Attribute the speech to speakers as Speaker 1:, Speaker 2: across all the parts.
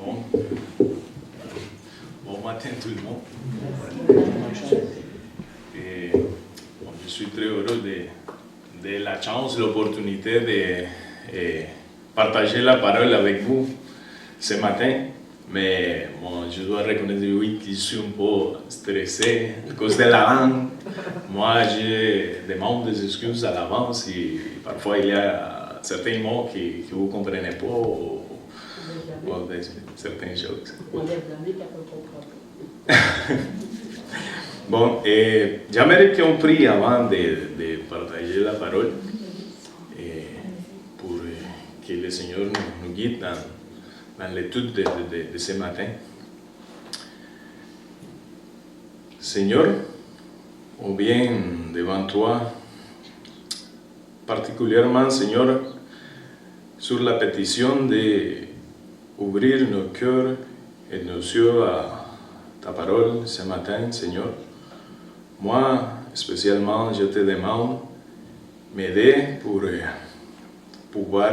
Speaker 1: Bon. Bon matin tout le monde. Et bon, je suis très heureux de la chance, l'opportunité de partager la parole avec vous ce matin. Mais bon, je dois reconnaître oui, que je suis un peu stressé à cause de la langue. Moi, je demande des excuses à l'avance et parfois il y a certains mots que vous ne comprenez pas ou certaines choses. Bon, j'aimerais qu'on prie avant de partager la parole pour que le Seigneur nous guide dans l'étude de ce matin. Seigneur, on vient devant toi, particulièrement, Seigneur, sur la pétition d'ouvrir nos cœurs et nos yeux à ta parole ce matin, Seigneur. Moi, spécialement, je te demande m'aider pour pouvoir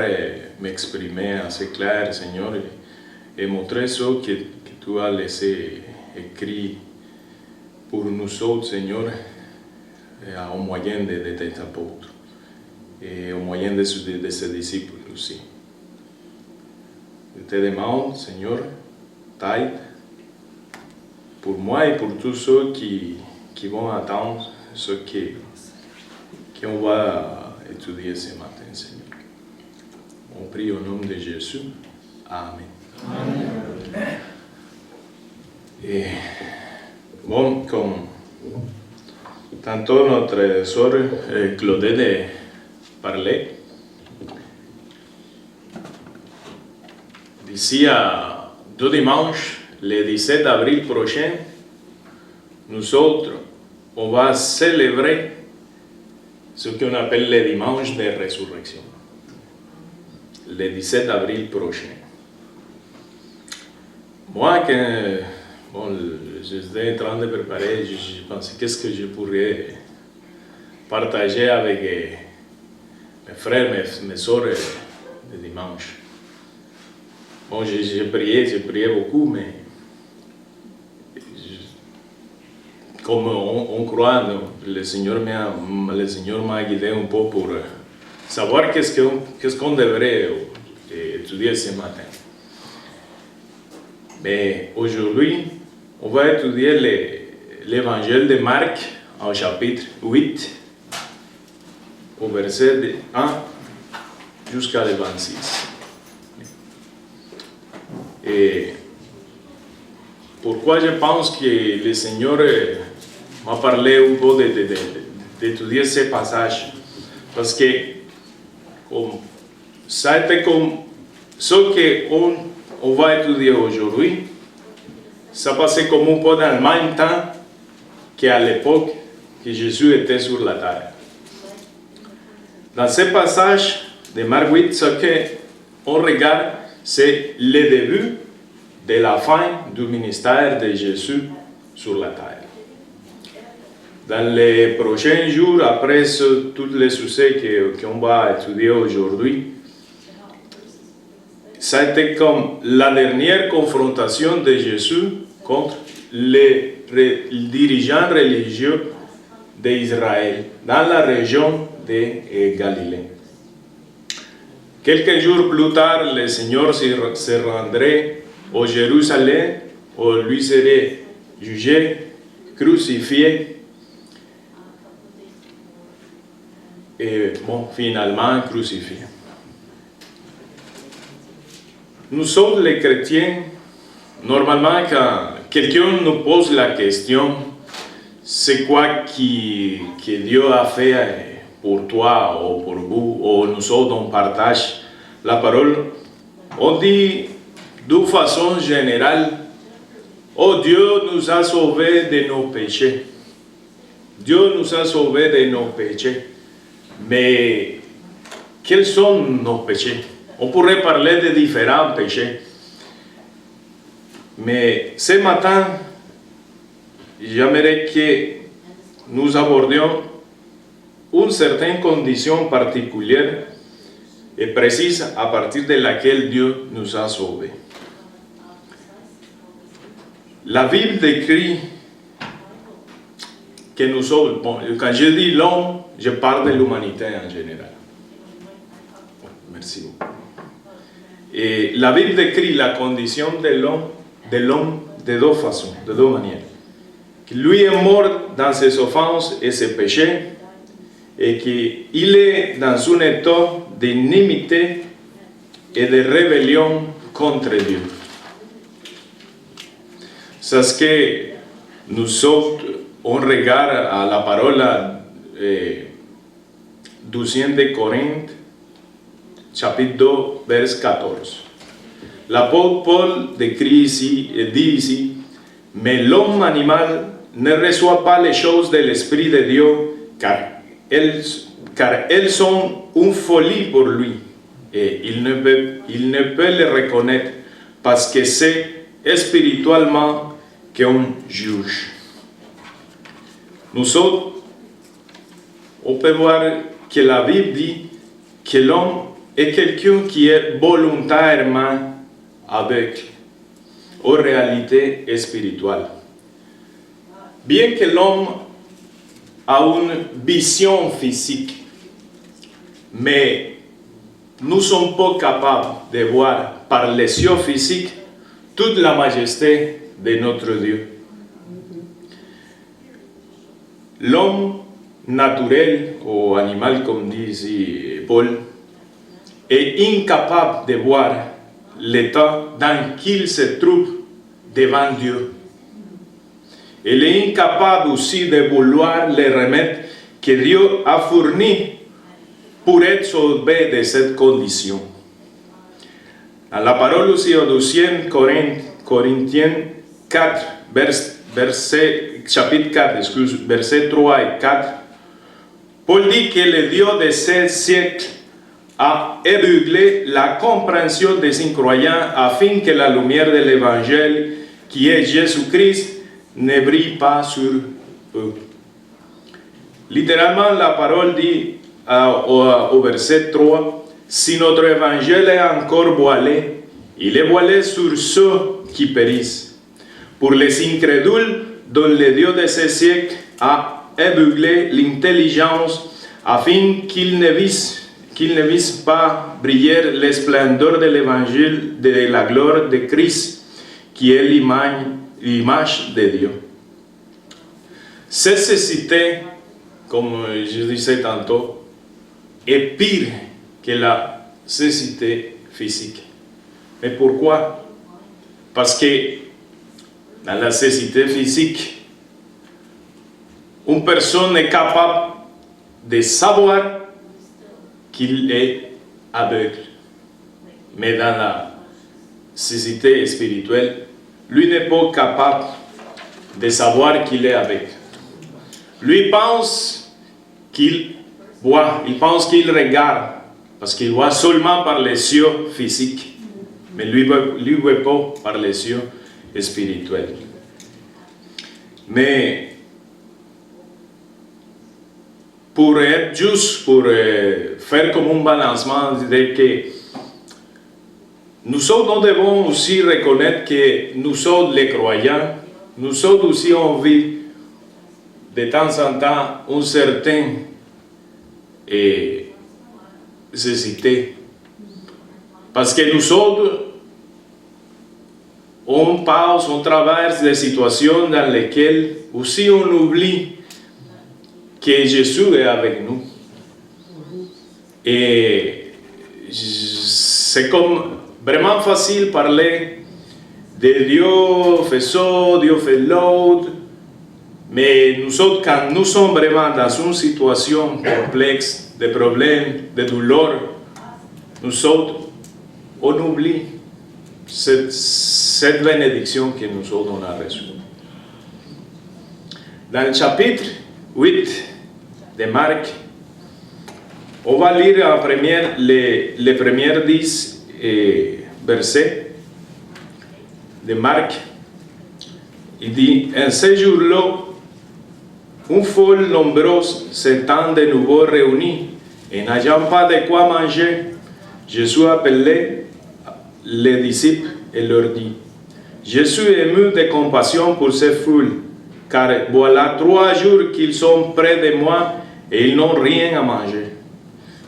Speaker 1: m'exprimer assez clair, Seigneur, et montrer ce que tu as laissé écrit pour nous autres, Seigneur, au moyen de tes apôtres et au moyen de ses disciples aussi. Je te demande, Seigneur, t'aide pour moi et pour tous ceux qui vont attendre ce qu'on va étudier ce matin, Seigneur. On prie au nom de Jésus. Amen. Amen. Et bon, comme tantôt notre sœur Claudette parlait, d'ici à 2 dimanches, le 17 avril prochain, nous autres, on va célébrer ce qu'on appelle le dimanche de résurrection. Le 17 avril prochain. Moi, j'étais en train de préparer, je pensais qu'est-ce que je pourrais partager avec mes frères, mes soeurs le dimanche. Bon, j'ai prié beaucoup, mais comme on croit, le Seigneur m'a guidé un peu pour savoir qu'est-ce qu'on devrait étudier ce matin. Mais aujourd'hui, on va étudier l'évangile de Marc au chapitre 8, au verset 1 jusqu'à le 26. Et pourquoi je pense que le Seigneur m'a parlé un peu d'étudier ces passages? Parce que ça a été comme ce qu'on va étudier aujourd'hui, ça passait comme un peu dans le même temps qu'à l'époque que Jésus était sur la terre. Dans ce passage de Marc 8, ce qu'on regarde, c'est le début de la fin du ministère de Jésus sur la terre. Dans les prochains jours, après tous les succès qu'on va étudier aujourd'hui, ça a été comme la dernière confrontation de Jésus contre les dirigeants religieux d'Israël dans la région de Galilée. Quelques jours plus tard, le Seigneur se rendrait au Jérusalem où lui serait jugé, crucifié et finalement crucifié. Nous sommes les chrétiens, normalement quand quelqu'un nous pose la question, c'est quoi que Dieu a fait pour toi ou pour vous, ou nous autres on partage la parole, on dit de façon générale, oh Dieu nous a sauvés de nos péchés. Dieu nous a sauvés de nos péchés. Mais quels sont nos péchés? On pourrait parler de différents péchés. Mais ce matin, j'aimerais que nous abordions une certaine condition particulière et précise à partir de laquelle Dieu nous a sauvés. La Bible décrit que nous autres, bon, quand je dis l'homme, je parle de l'humanité en général. Merci beaucoup. Et la Bible décrit la condition de l'homme de deux façons, de deux manières. Lui est mort dans ses offenses et ses péchés, et qu'il est dans un état d'inimité et de rébellion contre Dieu. C'est ce que nous autres, on regarde à la parole 2 de Corinthe, chapitre 2, verset 14. L'apôtre Paul décrit ici et dit ici, mais l'homme animal ne reçoit pas les choses de l'Esprit de Dieu, car elles sont une folie pour lui, et il ne peut les reconnaître, parce que c'est spirituellement qu'on juge. Nous autres, on peut voir que la Bible dit que l'homme est quelqu'un qui est volontairement aveugle aux réalités spirituelles. Bien que l'homme a une vision physique, mais nous ne sommes pas capables de voir par les yeux physiques toute la majesté de notre Dieu. L'homme naturel ou animal, comme dit ici Paul, est incapable de voir l'état dans qu'il se trouve devant Dieu. Il est incapable aussi de vouloir les remèdes que Dieu a fournis pour être sauvé de cette condition. Dans la parole aussi au 2 Corinthiens 4, chapitre 4, versets 3 et 4, Paul dit que le Dieu de ce siècle a aveuglé la compréhension des incroyants afin que la lumière de l'évangile qui est Jésus-Christ ne brille pas sur eux. Littéralement, la parole dit au verset 3, si notre évangile est encore voilé, il est voilé sur ceux qui périssent. Pour les incrédules, dont le Dieu de ce siècle a aveuglé l'intelligence afin qu'ils ne vissent pas briller la splendeur de l'évangile de la gloire de Christ, qui est l'image de Dieu. Cette cécité, comme je disais tantôt, est pire que la cécité physique. Mais pourquoi? Parce que dans la cécité physique, une personne est capable de savoir qu'il est aveugle. Mais dans la cécité spirituelle, lui n'est pas capable de savoir qu'il est aveugle. Lui pense qu'il voit, il pense qu'il regarde, parce qu'il voit seulement par les yeux physiques, mais lui ne voit pas par les yeux spirituels. Mais pour être juste, pour faire comme un balancement, dire que nous autres, nous devons aussi reconnaître que nous autres, les croyants, nous autres aussi, on vit de temps en temps une certaine cécité. Parce que nous autres, on passe, on traverse des situations dans lesquelles aussi on oublie que Jésus est avec nous. Et c'est comme vraiment facile de parler de Dieu fait ça, Dieu fait l'autre. Mais nous autres, quand nous sommes vraiment dans une situation complexe, de problèmes, de douleur, nous autres, on oublie cette bénédiction que nous autres on a reçue. Dans le chapitre 8 de Marc, on va lire en première les premiers 10 versets de Marc. Il dit, en ce jour-là, une foule nombreuse s'étant de nouveau réunie et n'ayant pas de quoi manger, Jésus appelait les disciples et leur dit, Jésus est ému de compassion pour ces foules, car voilà 3 jours qu'ils sont près de moi et ils n'ont rien à manger.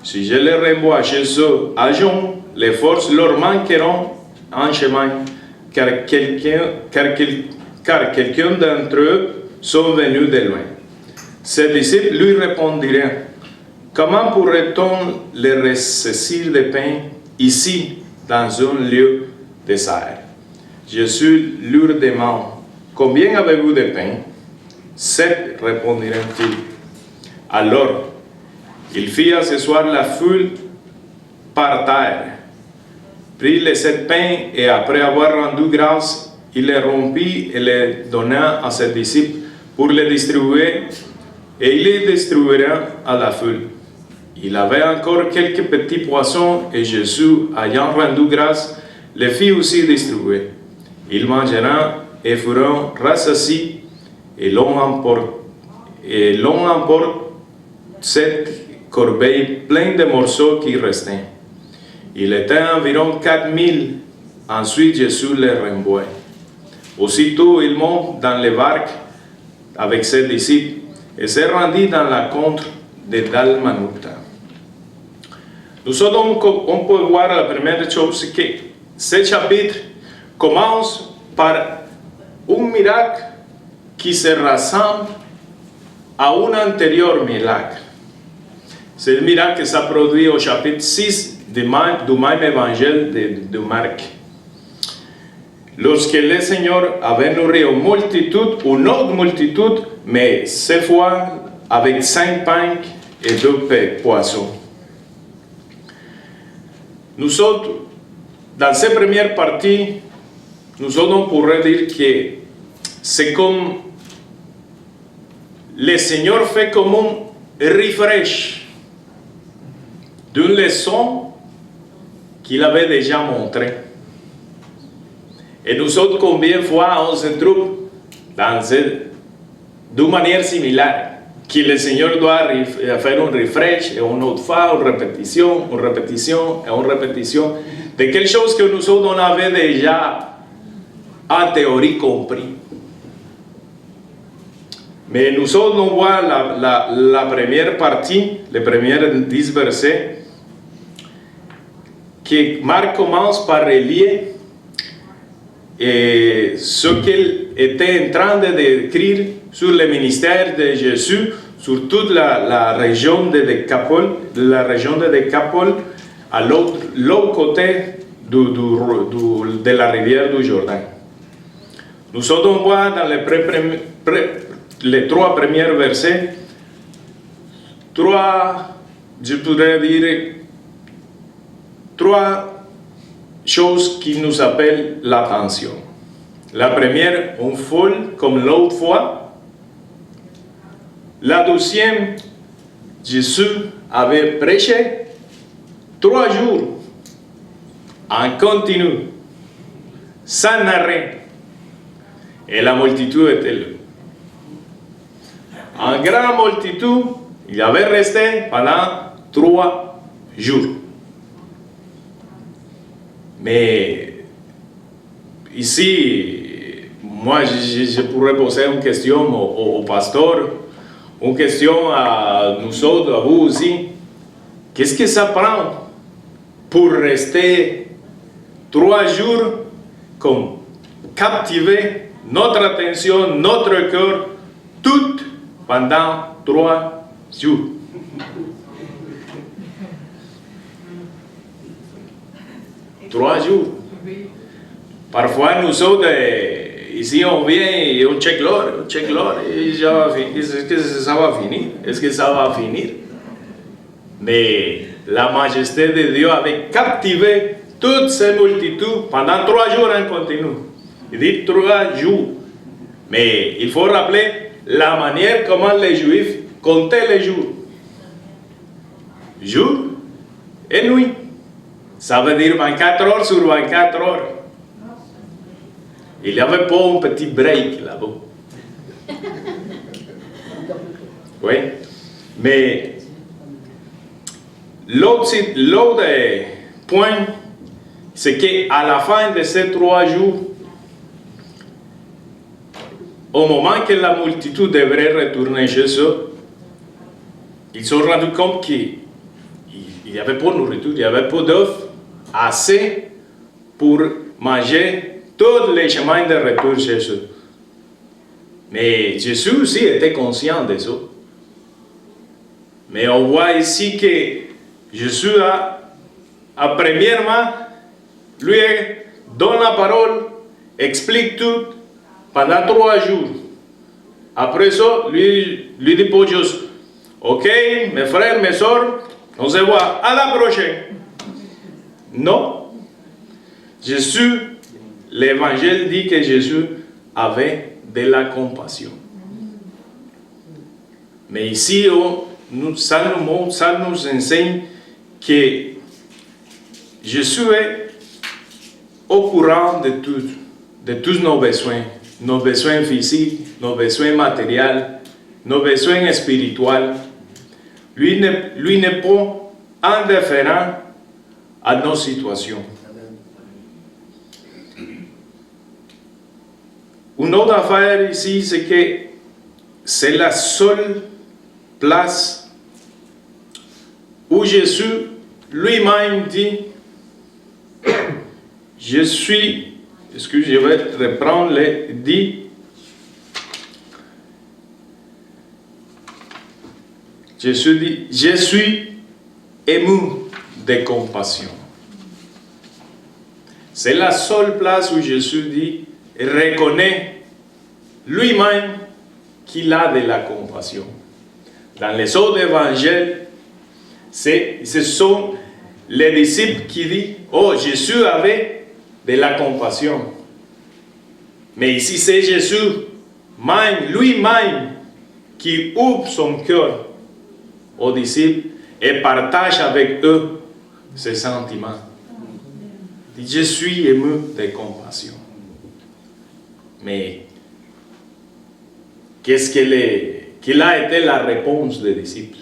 Speaker 1: Si je les renvoie chez eux à jeun, les forces leur manqueront en chemin, car quelqu'un d'entre eux sont venus de loin. Ses disciples lui répondirent, comment pourrait-on les ressaisir de pain ici, dans un lieu désert? Jésus leur demande, combien avez-vous de pain? 7, répondirent-ils. Alors, il fit asseoir la foule par terre, prit les 7 pains et après avoir rendu grâce, il les rompit et les donna à ses disciples pour les distribuer, et il les distribuera à la foule. Il avait encore quelques petits poissons et Jésus, ayant rendu grâce, les fit aussi distribuer. Ils mangeront et furent rassasiés et l'on emporte 7 corbeilles pleines de morceaux qui restaient. Il était environ 4000. Ensuite, Jésus les renvoie. Aussitôt, il monte dans les barques avec ses disciples et se rendit dans la contrée de Dalmanuta. Nous on peut voir la première chose que ce chapitre commence par un miracle qui se rassemble à un antérieur miracle. C'est le miracle qui s'est produit au chapitre 6 du même évangile de Marc. Lorsque le Seigneur avait nourri une autre multitude, mais cette fois avec 5 pains et 2 poissons. Nous autres, dans cette première partie, nous on pourrait dire que c'est comme le Seigneur fait comme un refresh d'une leçon qu'il avait déjà montrée. Et nous autres, combien de fois on se trouve d'une manière similaire, que le Seigneur doit faire un refresh, et une autre fois, une répétition, et une répétition, de quelque chose que nous autres, on avait déjà en théorie compris. Mais nous autres, on voit la première partie, les premiers 10 versets, que Marc commence par relier et ce qu'il était en train de décrire sur le ministère de Jésus, sur toute la région de Décapole, à l'autre côté de la rivière du Jourdain. Nous autres, on voit dans les 3 premiers versets, 3 choses qui nous appellent l'attention. La première, une foule comme l'autre fois. La deuxième, Jésus avait prêché 3 jours en continu, sans arrêt. Et la multitude était là. En grande multitude, il avait resté pendant 3 jours. Mais ici, moi, je pourrais poser une question au pasteur, une question à nous autres, à vous aussi. Qu'est-ce que ça prend pour rester 3 jours comme captiver notre attention, notre cœur, tout pendant 3 jours? Trois jours. Parfois, nous autres, ici, on vient et on check l'heure, et est-ce que ça va finir? Est-ce que ça va finir? Mais la majesté de Dieu avait captivé toutes ces multitudes pendant 3 jours en continu. Il dit 3 jours. Mais il faut rappeler la manière comment les Juifs comptaient les jours. Jour et nuit. Ça veut dire 24 heures sur 24 heures. Il n'y avait pas un petit break là-bas. Oui. Mais l'autre point, c'est qu'à la fin de ces 3 jours, au moment que la multitude devrait retourner chez eux, ils se sont rendus compte qu'il n'y avait pas de nourriture, il n'y avait pas d'œufs assez pour manger tous les chemins de retour chez eux. Mais Jésus aussi était conscient de ça. Mais on voit ici que Jésus premièrement, lui donne la parole, explique tout pendant 3 jours. Après ça, lui dit pour Jésus, ok, mes frères, mes soeurs, on se voit à la prochaine. Non. Jésus, l'évangile dit que Jésus avait de la compassion. Mais ici, ça nous enseigne que Jésus est au courant de tous nos besoins physiques, nos besoins matériels, nos besoins spirituels. Lui n'est pas indifférent à nos situations. Une autre affaire ici, c'est que c'est la seule place où Jésus lui-même dit, je vais reprendre dit, Jésus dit, je suis ému de compassion. C'est la seule place où Jésus dit, reconnaît lui-même qu'il a de la compassion. Dans les autres évangiles, ce sont les disciples qui disent, oh, Jésus avait de la compassion. Mais ici, c'est Jésus lui-même qui ouvre son cœur aux disciples et partage avec eux ses sentiments. Il dit, je suis ému de compassion. Mais quelle a été la réponse des disciples?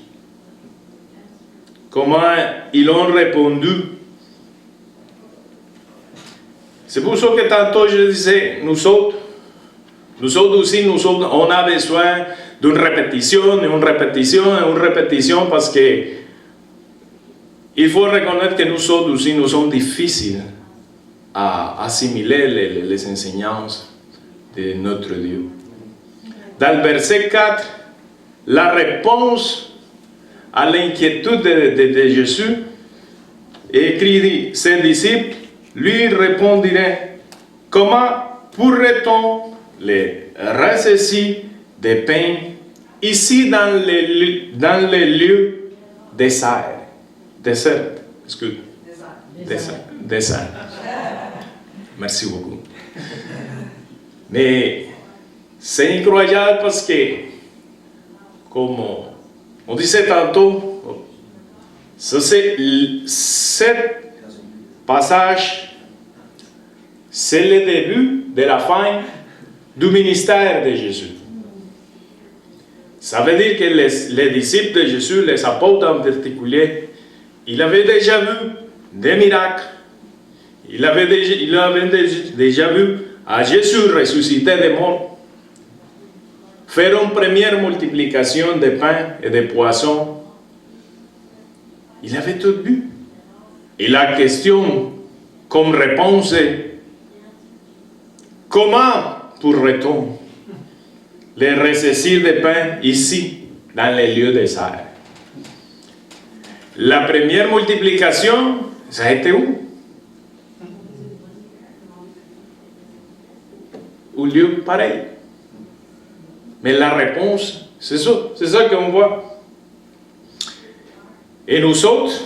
Speaker 1: Comment ils ont répondu? C'est pour ça que tantôt je disais, nous autres aussi, on a besoin d'une répétition, parce que il faut reconnaître que nous autres aussi, nous sommes difficiles à assimiler les enseignements de notre Dieu. Dans le verset 4, la réponse à l'inquiétude de Jésus est écrit, ses disciples lui répondiraient, comment pourrait-on les ressaisir de pain ici dans les lieux déserts? Désert. Merci beaucoup. Mais c'est incroyable parce que, comme on disait tantôt, ce passage, c'est le début de la fin du ministère de Jésus. Ça veut dire que les disciples de Jésus, les apôtres en particulier, ils avaient déjà vu des miracles. Ils avaient déjà vu à Jésus ressusciter des morts, faire une première multiplication de pain et de poissons. Il avait tout vu. Et la question comme réponse est, comment pourrait-on les ressaisir de pain ici, dans les lieux déserts? La première multiplication, ça a été où? Au lieu pareil. Mais la réponse, c'est ça qu'on voit. Et nous autres,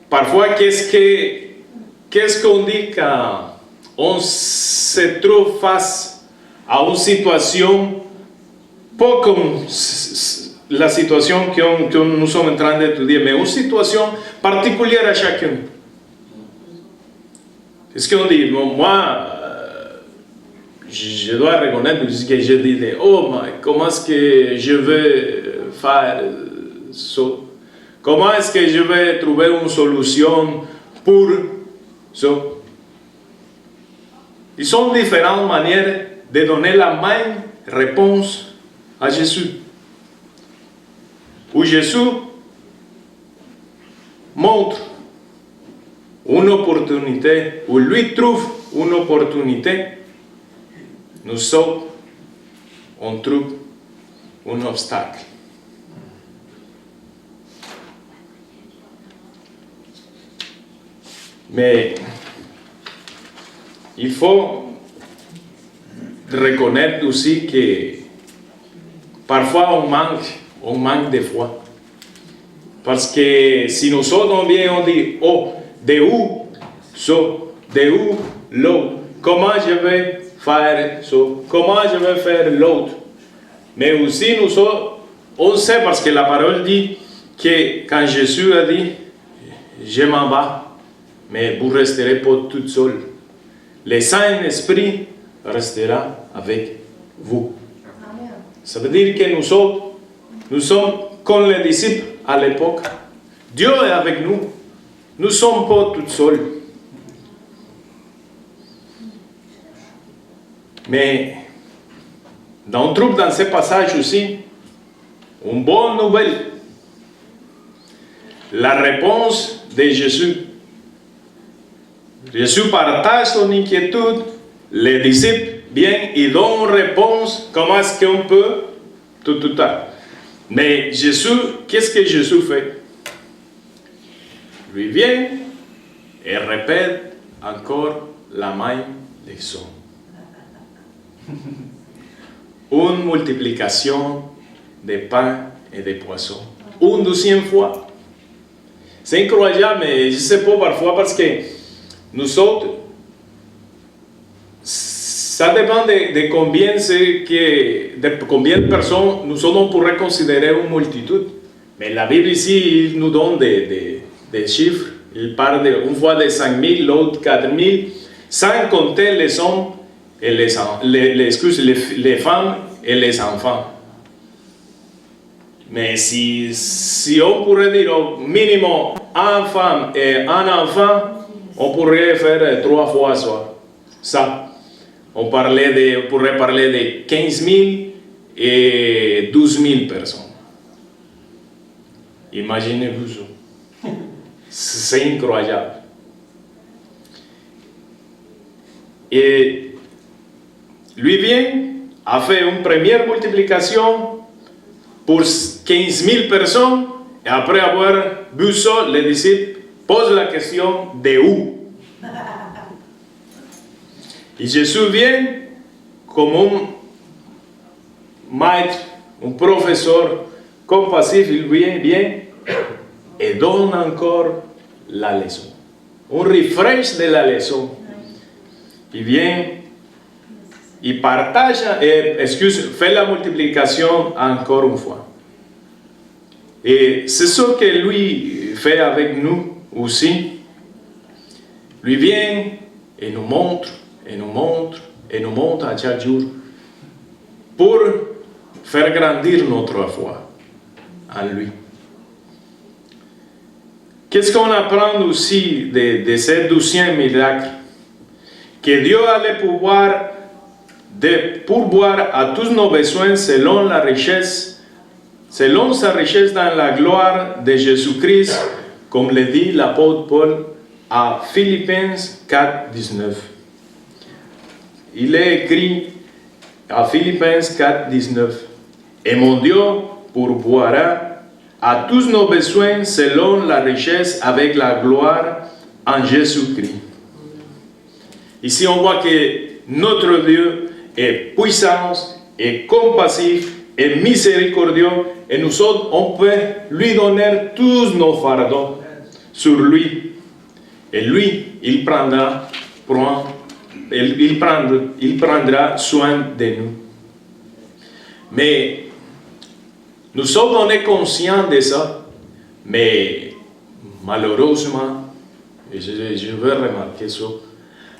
Speaker 1: parfois, qu'est-ce qu'on dit quand on se trouve face à une situation pas comme la situation que nous sommes en train d'étudier, mais une situation particulière à chacun. Qu'est-ce qu'on dit? Bon, moi, je dois reconnaître que je dis, oh, comment est-ce que je vais faire ça? Comment est-ce que je vais trouver une solution pour ça? Ils sont différentes manières de donner la même réponse à Jésus. Où Jésus montre une opportunité, où lui trouve une opportunité, nous autres, on trouve un obstacle. Mais il faut reconnaître aussi que parfois on manque de foi. Parce que si nous autres on vient, on dit, oh, de où l'autre? Comment je vais faire ça? Comment je vais faire l'autre? Mais aussi nous autres, on sait parce que la parole dit que quand Jésus a dit, je m'en vais, mais vous ne resterez pas tout seul. Le Saint-Esprit restera avec vous. Amen. Ça veut dire que nous autres, nous sommes comme les disciples à l'époque. Dieu est avec nous. Nous ne sommes pas tout seuls. Mais on trouve dans ce passage aussi une bonne nouvelle. La réponse de Jésus. Jésus partage son inquiétude. Les disciples viennent et donnent une réponse. Comment est-ce qu'on peut tout à. Mais Jésus, qu'est-ce que Jésus fait? Lui vient et répète encore la même leçon. Une multiplication de pain et de poissons. Une deuxième fois. C'est incroyable, mais je ne sais pas parfois parce que nous autres, ça dépend de combien de personnes nous autres on pourrait considérer une multitude. Mais la Bible ici il nous donne des chiffres. Il parle une fois de 5 000, l'autre 4 000, sans compter les hommes et les femmes et les enfants. Mais si on pourrait dire au minimum une femme et un enfant, on pourrait faire 3 fois ça. On pourrait parler de 15 000 et 12 000 personnes. Imaginez-vous ça. C'est incroyable. Et lui vient, a fait une première multiplication pour 15 000 personnes, et après avoir vu ça, les disciples posent la question de où? Et Jésus vient comme un maître, un professeur compassif, il vient et donne encore la leçon. Un refresh de la leçon. Il vient, il partage, fait la multiplication encore une fois. Et c'est ce que lui fait avec nous aussi. Lui vient et nous montre, et nous montre à chaque jour pour faire grandir notre foi en lui. Qu'est-ce qu'on apprend aussi de ce 12e miracle? Que Dieu a le pouvoir de pourvoir à tous nos besoins selon sa richesse dans la gloire de Jésus-Christ, comme le dit l'apôtre Paul à Philippiens 4, 19. Il est écrit à Philippiens 4, 19. Et mon Dieu pourvoira à tous nos besoins selon la richesse avec la gloire en Jésus-Christ. Ici, on voit que notre Dieu est puissant, est compassif, est miséricordieux, et nous autres, on peut lui donner tous nos fardeaux sur lui. Et lui, il prendra soin de nous. Mais nous sommes, on est conscients de ça, mais malheureusement, et je veux remarquer ça,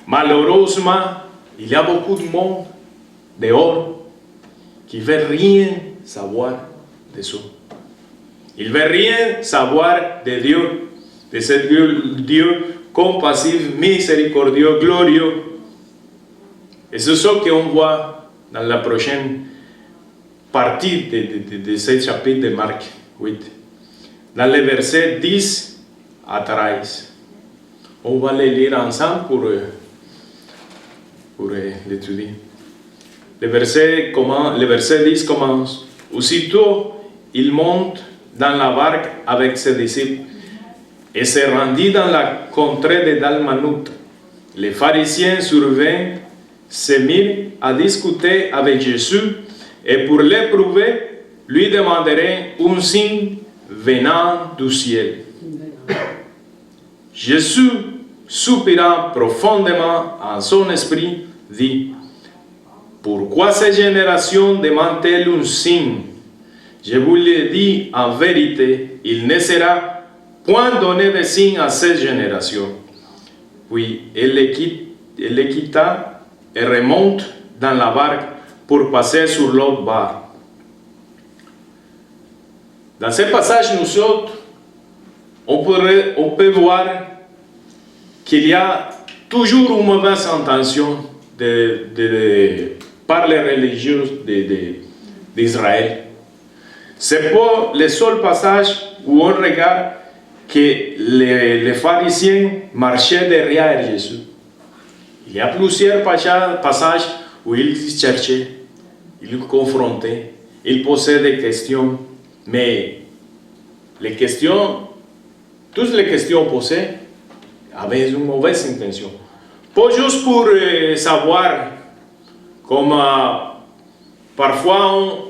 Speaker 1: malheureusement, il y a beaucoup de monde dehors qui ne veut rien savoir de ça. Il ne veut rien savoir de Dieu, de ce Dieu compassif, miséricordieux, glorieux. Et c'est ce qu'on voit dans la prochaine partie de ce chapitre de Marc 8. Dans les versets 10 à 13. On va les lire ensemble pour l'étudier. Le verset 10 commence. Aussitôt, il monte dans la barque avec ses disciples et se rendit dans la contrée de Dalmanuthe. Les pharisiens survinrent, se mirent à discuter avec Jésus et pour l'éprouver, lui demanderaient un signe venant du ciel. Jésus, soupirant profondément en son esprit, dit: pourquoi cette génération demande-t-elle un signe? Je vous le dis en vérité, il ne sera point donné de signe à cette génération. Puis elle les quitta et remonte dans la barque pour passer sur l'autre bord. Dans ce passage, nous autres, on peut voir qu'il y a toujours une mauvaise intention par les religieux d'Israël. C'est pas le seul passage où on regarde que les pharisiens marchaient derrière Jésus. Il y a plusieurs passages où ils cherchaient, ils confrontaient, ils posaient des questions, mais toutes les questions posées avaient une mauvaise intention. Pas juste pour savoir, comme parfois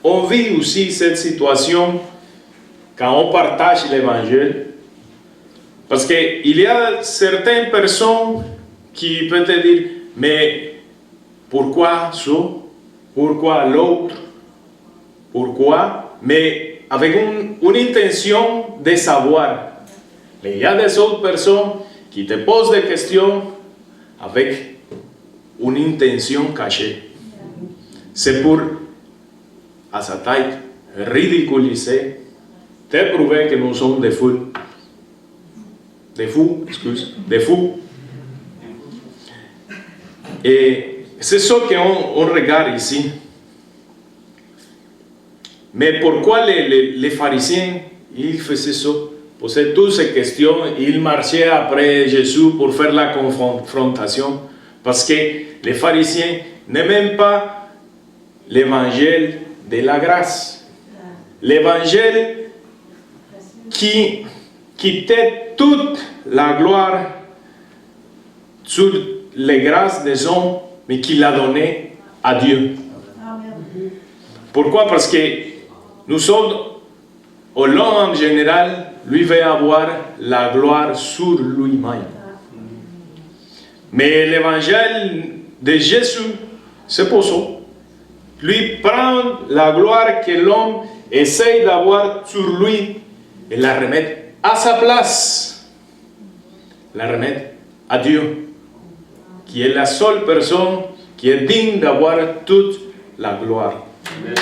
Speaker 1: on vit aussi cette situation quand on partage l'évangile, parce qu'il y a certaines personnes qui peuvent te dire, mais pourquoi ça? Pourquoi l'autre? Pourquoi? Mais avec une intention de savoir. Mais il y a des autres personnes qui te posent des questions avec une intention cachée. C'est pour, à sa tête, ridiculiser, te prouver que nous sommes des fous. Des fous. Et c'est ce qu'on regarde ici. Mais pourquoi les pharisiens, ils faisaient ça? Posaient toutes ces questions, ils marchaient après Jésus pour faire la confrontation. Parce que les pharisiens n'aiment pas l'évangile de la grâce. L'évangile qui quittait toute la gloire sur les grâces des hommes, mais qui l'a donné à Dieu. Pourquoi? Parce que nous sommes, l'homme en général, lui veut avoir la gloire sur lui-même. Mais l'évangile de Jésus, c'est pour ça. Lui prend la gloire que l'homme essaye d'avoir sur lui et la remettre à sa place. La remettre à Dieu, qui est la seule personne qui est digne d'avoir toute la gloire. Amen.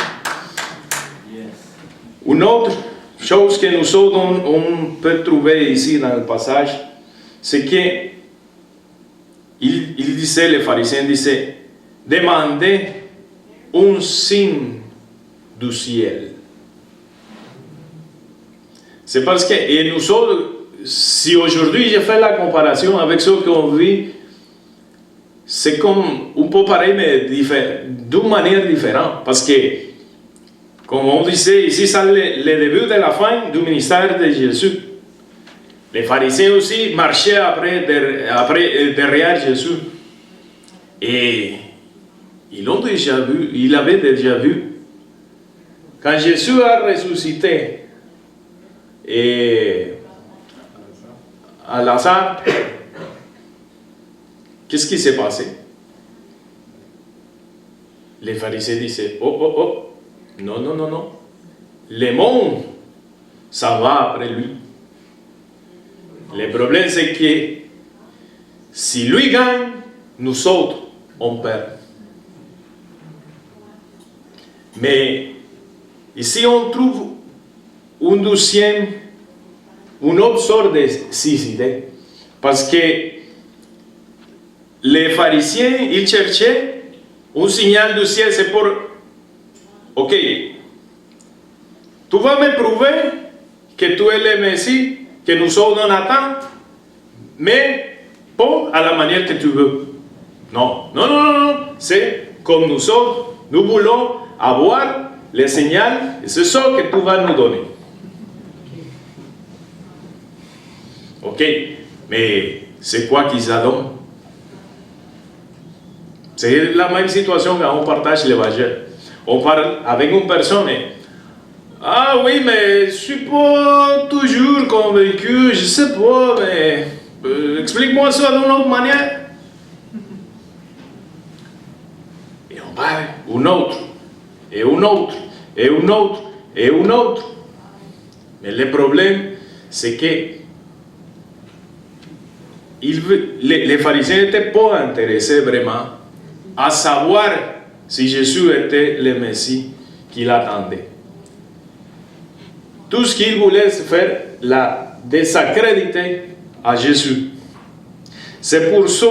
Speaker 1: Une autre chose que nous autres, on peut trouver ici dans le passage, c'est que il disait, les pharisiens disaient, demandez un signe du ciel. C'est parce que, et nous autres, si aujourd'hui je fais la comparaison avec ce qu'on vit, c'est comme un peu pareil, mais d'une manière différente. Parce que, comme on disait, ici, c'est le début de la fin du ministère de Jésus. Les pharisiens aussi marchaient derrière Jésus. Et ils l'avaient déjà vu. Quand Jésus a ressuscité et à Lazare, qu'est-ce qui s'est passé? Les pharisiens disaient, non. Le monde, ça va après lui. Le problème, c'est que si lui gagne, nous autres, on perd. Mais ici, on trouve une autre sorte de idées. Parce que les pharisiens, ils cherchaient un signal du ciel, c'est pour, ok, tu vas me prouver que tu es le Messie, que nous sommes en attente, mais pas à la manière que tu veux. Non, non, non, non, non. C'est comme nous sommes, nous voulons avoir les signaux, et c'est ça que tu vas nous donner. Ok, mais c'est quoi qu'ils donnent? C'est la même situation quand on partage l'évangile. On parle avec une personne et ah oui, mais je ne suis pas toujours convaincu, je ne sais pas, mais explique-moi ça d'une autre manière. Et on parle une autre, et une autre, et une autre, et une autre. Mais le problème, c'est que les pharisiens n'étaient pas intéressés vraiment à savoir si Jésus était le Messie qu'il attendait. Tout ce qu'ils voulaient faire, la désacréditer à Jésus. C'est pour ça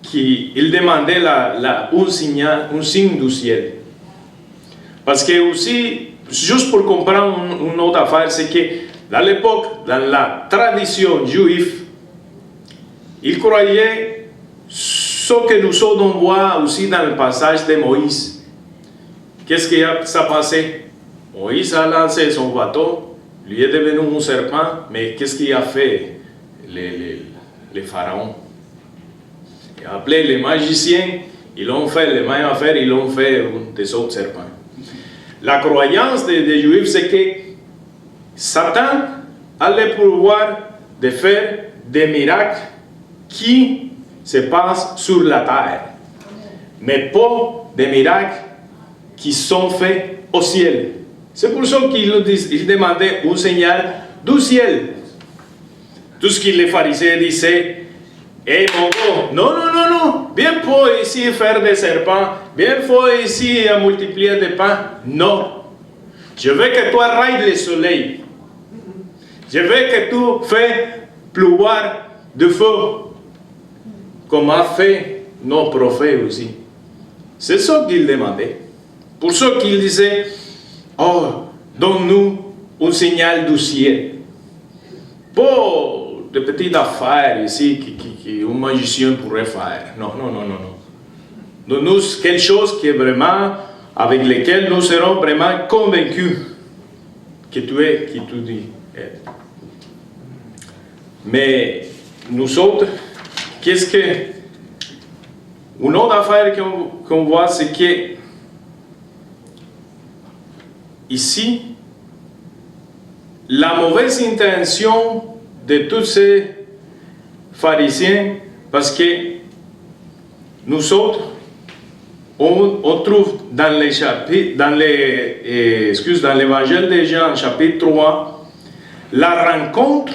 Speaker 1: qu'il demandait un signe du ciel. Parce que aussi, juste pour comprendre une autre affaire, c'est que dans l'époque, dans la tradition juive, ils croyaient ce que nous sommes voit aussi dans le passage de Moïse. Qu'est-ce qui s'est passé? Moïse a lancé son bateau, lui est devenu un serpent, mais qu'est-ce qu'il a fait les pharaons? Il a appelé les magiciens, ils l'ont fait les mêmes affaires, ils l'ont fait des autres serpents. La croyance des Juifs, c'est que Satan a le pouvoir de faire des miracles qui se passent sur la terre, mais pas des miracles qui sont faits au ciel. C'est pour ça qu'il demandait un signal du ciel. Tout ce que les pharisiens disaient, hey mon gars, non, non, non, non, viens pas ici faire des serpents, viens pas ici à multiplier des pains. Non. Je veux que tu arrêtes le soleil. Je veux que tu fasses pleuvoir du feu, comme a fait nos prophètes aussi. C'est ça qu'il demandait. Pour ça qu'il disait, oh, donne-nous un signal du ciel. Pas de petites affaires ici qu'un magicien pourrait faire. Non, non, non, non, non. Donne-nous quelque chose qui est vraiment, avec lequel nous serons vraiment convaincus que tu es qui tu dis. Mais nous autres, qu'est-ce que... Une autre affaire qu'on voit, c'est que ici, la mauvaise intention de tous ces pharisiens, parce que nous autres, on trouve dans l'évangile de Jean, chapitre 3, la rencontre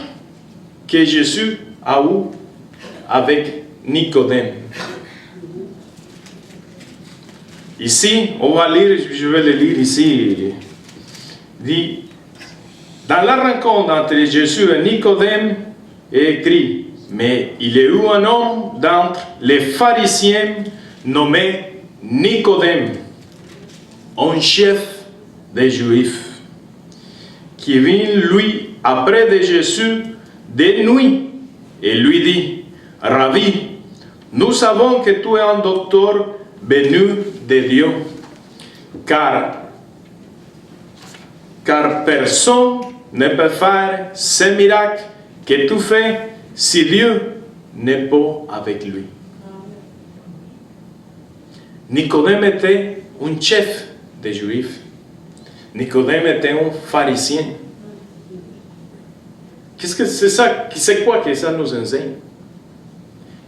Speaker 1: que Jésus a eue avec Nicodème. Ici, on va lire, je vais le lire ici, dit, dans la rencontre entre Jésus et Nicodème, est écrit, mais il y a eu un homme d'entre les pharisiens nommé Nicodème, un chef des Juifs, qui vint lui après de Jésus de nuit et lui dit, Rabbi, nous savons que tu es un docteur venu de Dieu, car personne ne peut faire ces miracles que tu fais si Dieu n'est pas avec lui. Nicodème était un chef des Juifs. Nicodème était un pharisien. Qu'est-ce que c'est ça? C'est quoi que ça nous enseigne?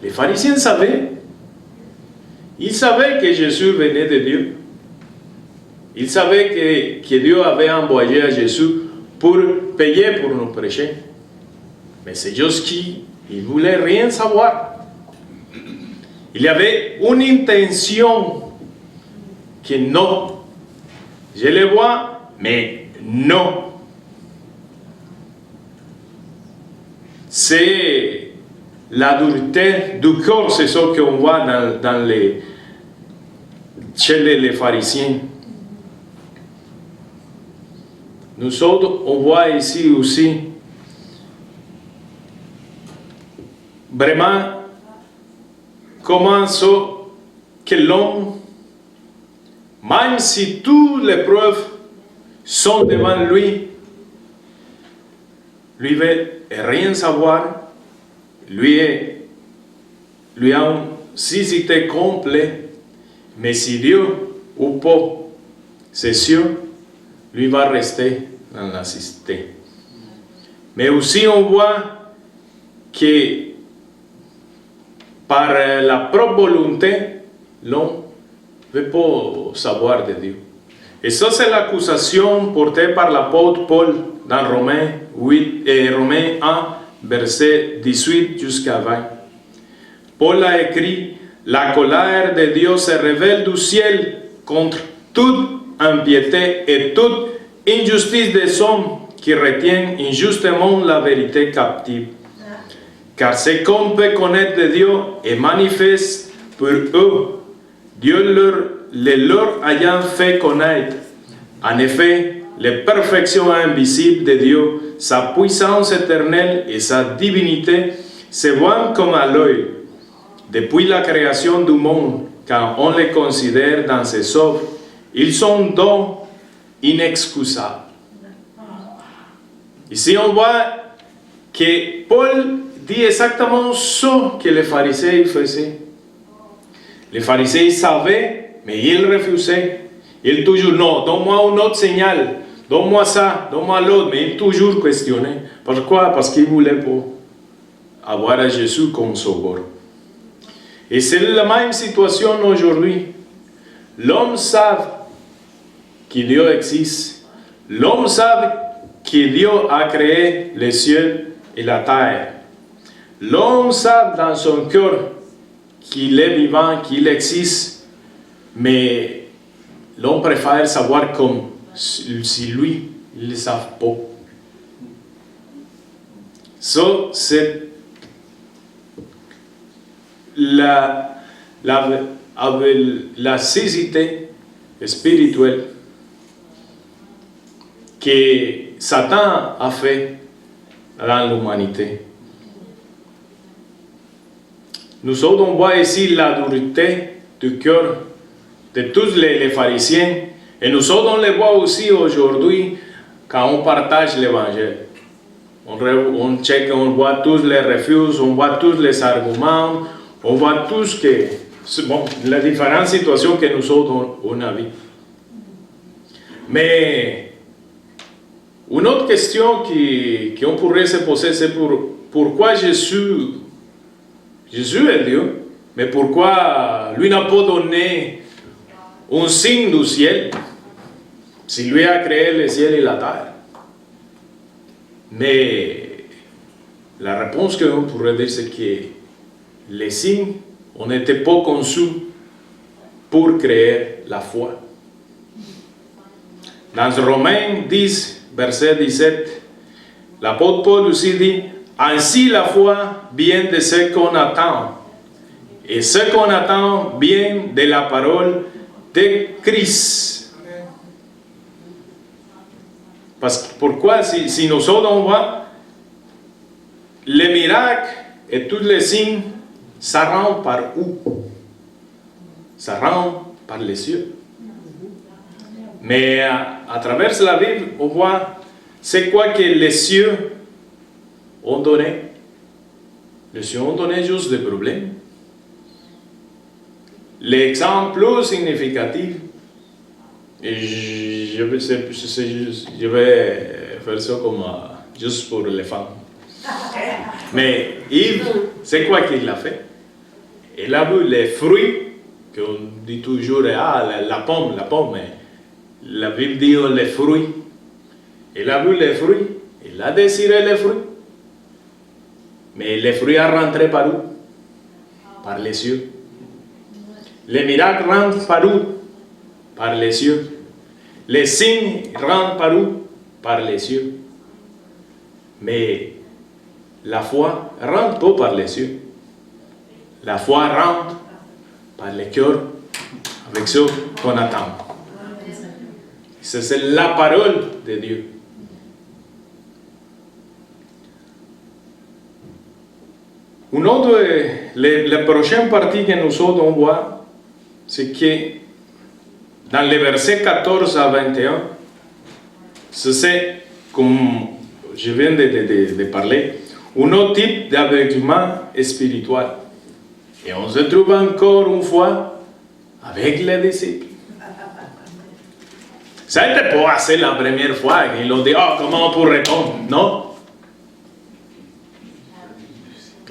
Speaker 1: Les pharisiens savaient. Ils savaient que Jésus venait de Dieu. Ils savaient que Dieu avait envoyé à Jésus pour payer pour nos péchés. Mais c'est juste qu'ils ne voulaient rien savoir. Il y avait une intention que non. Je le vois, mais non. C'est la dureté du cœur, c'est ce qu'on voit chez les pharisiens. Nous autres, on voit ici aussi vraiment comment ça que l'homme, même si toutes les preuves sont devant lui veut rien savoir, lui a une cécité complète, mais si Dieu ou pas, c'est sûr, lui va rester dans la cécité. Mais aussi on voit que par la propre volonté, l'homme ne veut pas savoir de Dieu. Et ça, c'est l'accusation portée par l'apôtre Paul dans Romains 1, verset 18 jusqu'à 20. Paul a écrit: la colère de Dieu se révèle du ciel contre toute impiété et toute injustice des hommes qui retiennent injustement la vérité captive. Car ce qu'on peut connaître de Dieu est manifeste pour eux, Dieu leur ayant fait connaître. En effet, les perfections invisibles de Dieu, sa puissance éternelle et sa divinité se voient comme à l'œil. Depuis la création du monde, quand on les considère dans ses œuvres, ils sont donc inexcusables. Ici, on voit que Paul dit exactement ce que les pharisiens faisaient. Les pharisiens savaient, mais ils refusaient. Ils toujours, non, donne-moi un autre signal, donne-moi ça, donne-moi l'autre, mais ils toujours questionnaient. Pourquoi? Parce qu'ils voulaient pas avoir Jésus comme sauveur. Et c'est la même situation aujourd'hui. L'homme sait que Dieu existe. L'homme sait que Dieu a créé les cieux et la terre. L'homme sait dans son cœur qu'il est vivant, qu'il existe, mais l'homme préfère savoir comme si lui, il ne le savent pas. Ça, c'est la cécité spirituelle que Satan a fait dans l'humanité. Nous autres, on voit ici la dureté du cœur de tous les pharisiens, et nous autres, on les voit aussi aujourd'hui quand on partage l'évangile. On check, on voit tous les refus, on voit tous les arguments, on voit tous que, bon, la différente situation que nous autres on a vu. Mais une autre question qu'on pourrait se poser, c'est pourquoi Jésus est Dieu, mais pourquoi lui n'a pas donné un signe du ciel si lui a créé le ciel et la terre? Mais la réponse qu'on pourrait dire, c'est que les signes, on n'était pas conçus pour créer la foi. Dans Romains 10, verset 17, l'apôtre Paul aussi dit: ainsi la foi vient de ce qu'on attend, et ce qu'on attend vient de la parole de Christ. Parce que pourquoi si nous autres on voit les miracles et tous les signes, ça rentre par où? Ça rentre par les cieux. Mais à travers la Bible, on voit c'est quoi que les cieux ont donné. Les cieux ont donné juste des problèmes. L'exemple plus significatif, et je vais faire ça comme juste pour les femmes. Mais Yves, c'est quoi qu'il a fait? Il a vu les fruits, qu'on dit toujours, la pomme, mais la Bible dit les fruits. Il a vu les fruits, il a désiré les fruits. Mais les fruits sont rentrés par où? Par les cieux. Les miracles rentrent par où? Par les cieux. Les signes rentrent par où? Par les cieux. Mais la foi ne rentre pas par les cieux. la foi rentre par le cœur avec ce qu'on attend. C'est la parole de Dieu. Une autre, la prochaine partie que nous autres on voit, c'est que dans les versets 14 à 21, c'est comme je viens de parler, un autre type d'aveuglement spirituel. Et on se trouve encore une fois avec les disciples. Ça n'était pas assez la première fois qu'ils ont dit, oh, comment on peut répondre? Non.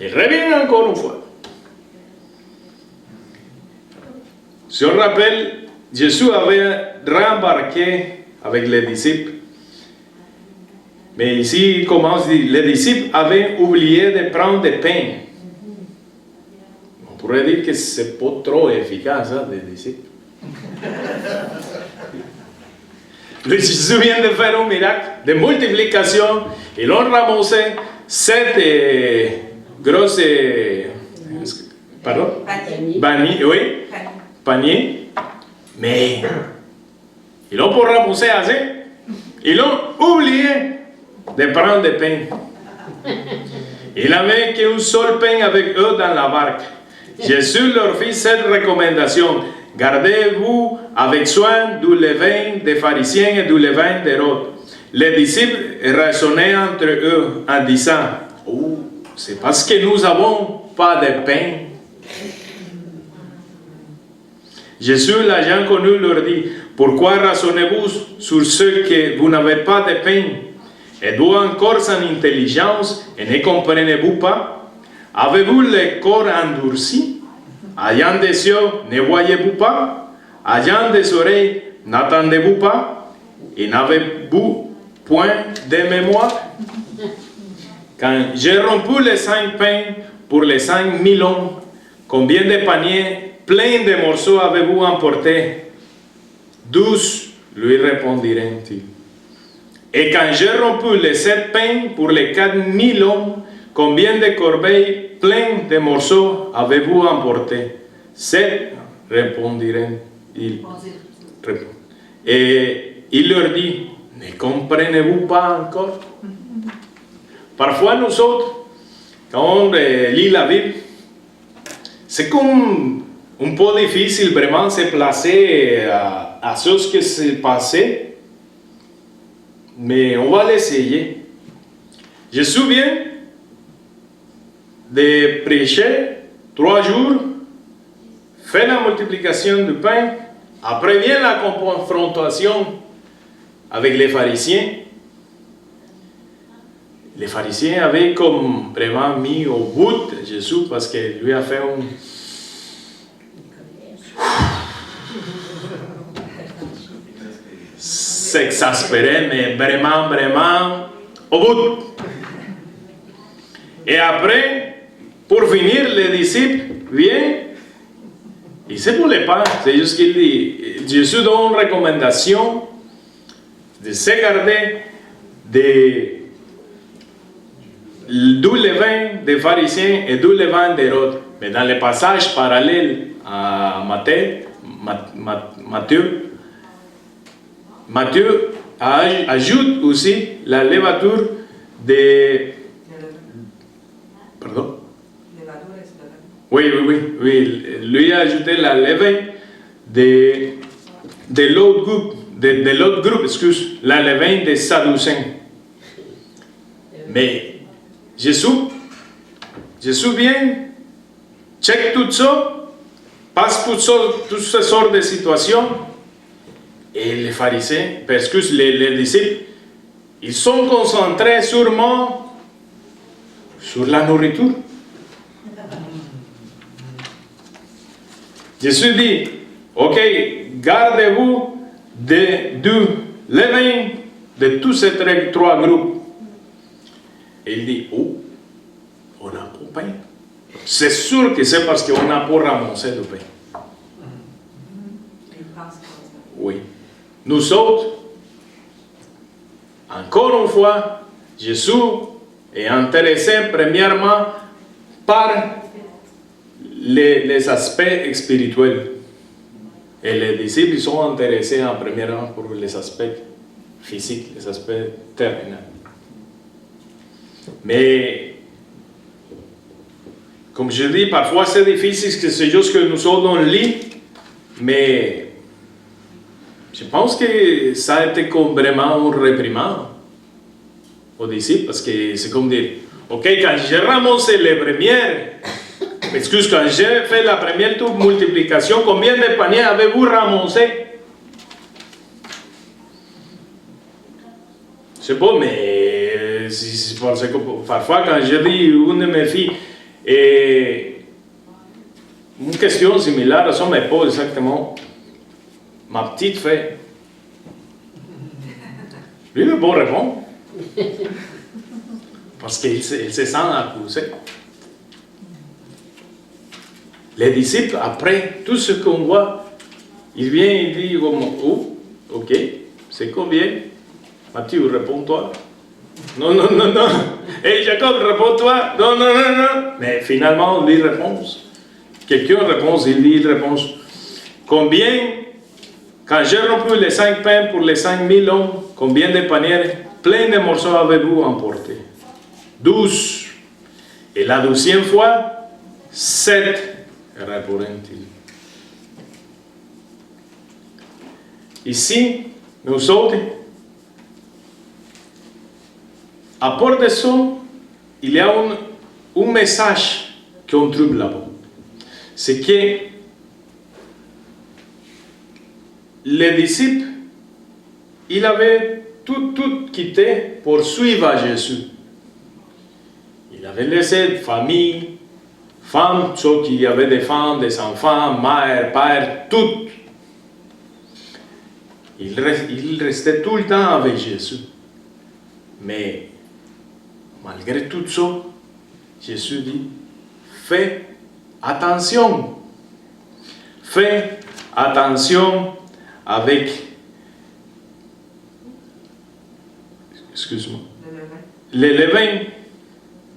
Speaker 1: Il revient encore une fois. Si on rappelle, Jésus avait rembarqué avec les disciples. Mais ici, il commence à dire, les disciples avaient oublié de prendre des pains. On pourrait dire que ce n'est pas trop efficace, hein, les disciples. Le Jésus vient de faire un miracle de multiplication. Ils ont ramassé 7 grosses paniers. Mais ils ont pas ramassé assez. Ils ont oublié de prendre des pains. Il n'avait qu'un seul pain avec eux dans la barque. Jésus leur fit cette recommandation. Gardez-vous avec soin du levain des pharisiens et du levain d'Hérode. Les disciples raisonnaient entre eux en disant, oh, c'est parce que nous n'avons pas de pain. Jésus, l'ayant connu, leur dit, pourquoi raisonnez-vous sur ce que vous n'avez pas de pain? Êtes-vous encore sans intelligence et ne comprenez-vous pas? Avez-vous le corps endurci? Ayant des yeux, ne voyez-vous pas? Ayant des oreilles, n'entendez-vous pas? Et n'avez-vous point de mémoire? Quand j'ai rompu les 5 pains pour les 5000 hommes, combien de paniers pleins de morceaux avez-vous emporté? 12, lui répondirent-ils. Et quand j'ai rompu les 7 pains pour les 4000 hommes, combien de corbeilles pleines de morceaux avez-vous emporté? 7, répondirent-ils. Et il leur dit, ne comprenez-vous pas encore? Parfois, nous autres, quand on lit la Bible, c'est comme un peu difficile vraiment se placer à ce qui s'est passé, mais on va l'essayer. Je me souviens de prêcher 3 jours, faire la multiplication du pain, après vient la confrontation avec les pharisiens. Les pharisiens avaient comme vraiment mis au bout de Jésus parce qu'il lui a fait un... s'exaspérer, mais vraiment au bout. Et après, pour finir, les disciples viennent. Il ne se voulait pas, c'est juste qu'il dit, Jésus donne une recommandation de se garder du levain des pharisiens et du levain d'Hérode. Mais dans le passage parallèle à Matthieu ajoute aussi la levadure de... Pardon? Oui. Lui a ajouté la levain de l'autre groupe, la levain des Sadducéens. Mais Jésus vient, check tout ça, passe pour toutes ces sortes de situations, et les pharisiens, parce que les disciples, ils sont concentrés sûrement sur la nourriture. Jésus dit, ok, gardez-vous du levain de tous ces 3 groupes. Et il dit, oh, on n'a pas pain. C'est sûr que c'est parce qu'on n'a pas ramassé de pain. Oui. Nous autres, encore une fois, Jésus est intéressé premièrement par les aspects spirituels. Et les disciples sont intéressés en premier rang pour les aspects physiques, les aspects terrenaux. Mais, comme je dis, parfois c'est difficile, que c'est juste que nous sommes dans le lit, mais je pense que ça a été comme vraiment un réprimand aux disciples, parce que c'est comme dire, ok, quand j'ai ramassé les premières, excuse, quand j'ai fait la première multiplication, combien de paniers avez-vous ramassé? Je sais pas, mais parce que parfois quand je dis une de mes filles, une question similaire à ça me pose exactement. Ma petite fait. Lui, il ne peut pas répondre. Parce qu'il se sent accusé. Les disciples, après tout ce qu'on voit, il vient et dit, oh, ok, c'est combien? Matthieu, réponds-toi. Non, non, non, non. Hey, Jacob, réponds-toi. Non, non, non, non. Mais finalement, lui répond. Quelqu'un répond, il répond. Combien, quand j'ai rompu les 5 pains pour les 5000 hommes, combien de paniers pleins de morceaux avez-vous emporté? 12. Et la 12e fois, 7, répondit-il. Ici, nous autres, à part de ça, il y a un message qu'on trouve là-bas. C'est que les disciples, ils avaient tout quitté pour suivre Jésus. Ils avaient laissé famille, femmes, ceux qui avaient des femmes, des enfants, mère, père, tout. Ils restaient tout le temps avec Jésus. Mais malgré tout ça, Jésus dit, fais attention. Fais attention avec, excuse-moi, les levains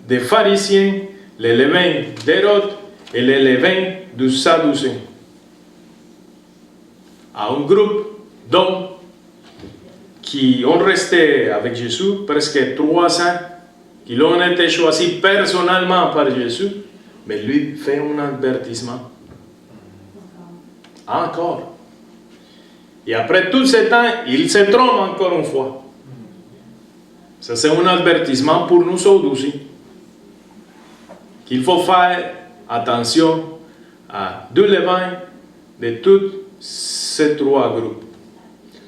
Speaker 1: des pharisiens, les levains d'Hérode et les levains du Sadducéen. À un groupe d'hommes qui ont resté avec Jésus presque 3 ans, qui l'ont été choisis personnellement par Jésus, mais lui fait un avertissement. Encore. Et après tout ce temps, il se trompe encore une fois. Ça, c'est un avertissement pour nous autres aussi. Qu'il faut faire attention à deux levains de tous ces 3 groupes.